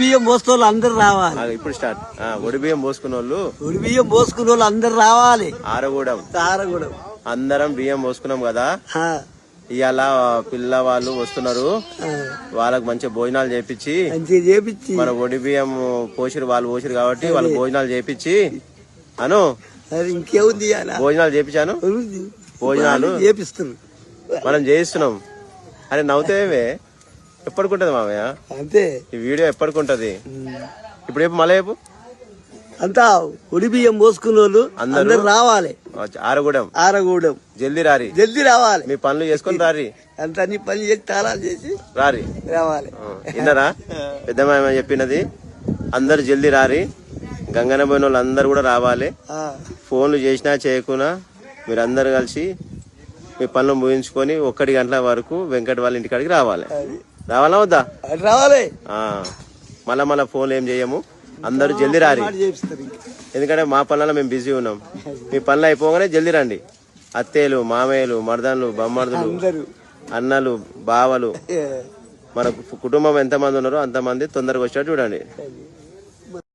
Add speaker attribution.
Speaker 1: బియ్యం పోసుకున్న వాళ్ళు అందరు రావాలి.
Speaker 2: ఇప్పుడు స్టార్ట్. ఒడి బియ్యం పోసుకున్న వాళ్ళు
Speaker 1: అందరు రావాలి.
Speaker 2: ఆరగూడెం
Speaker 1: ఆరగూడెం
Speaker 2: అందరం బియ్యం పోసుకున్నాం కదా. ఇవాళ పిల్లవాళ్ళు వస్తున్నారు, వాళ్ళకి మంచిగా భోజనాలు చేపించి మన ఒడి బియ్యం పోసిరు, వాళ్ళు పోసిరు కాబట్టి వాళ్ళకి భోజనాలు చేపించి అను
Speaker 1: ఇంకేముంది
Speaker 2: భోజనాలు చేపించాను. భోజనాలు
Speaker 1: చేపిస్తున్నారు,
Speaker 2: మనం చేయిస్తున్నాం అని నవ్వుతావే. ఎప్పటికుంటది మామయ్య
Speaker 1: అంతే
Speaker 2: ఈ వీడియో? ఎప్పటికుంటది? ఇప్పుడు రేపు మళ్ళీ రేపు
Speaker 1: అంతా ఒడి బియ్యం పోసుకున్న వాళ్ళు అందరు రావాలి. ఆరగూడెం జల్దీ రావాలి. మీ పనులు చేసుకుని రారి. అంత అన్ని పనులు చేసి తాళాలు చేసి రావాలి.
Speaker 2: విన్నారా పెద్దమ్మ చెప్పినది? అందరు జల్దీ రారి. గంగన పోయిన వాళ్ళు అందరు కూడా రావాలి. ఫోన్లు చేసినా చేయకున్నా మీరందరు కలిసి మీ పనులు ముగించుకొని 1 గంటల వరకు వెంకట వాళ్ళ ఇంటికాడికి రావాలి. రావాలా వద్దా?
Speaker 1: రావాలి.
Speaker 2: మళ్ళా ఫోన్లు ఏం చేయము, అందరూ జల్దీ రారి. ఎందుకంటే మా పనులలో మేము బిజీ ఉన్నాం. మీ పనులు అయిపోగానే జల్దీ రండి. అత్తేలు, మామయ్యలు, మర్దన్లు, బొమ్మర్దులు, అన్నలు, బావలు, మన కుటుంబం ఎంతమంది ఉన్నారో అంతమంది తొందరగా వచ్చేటట్టు చూడండి.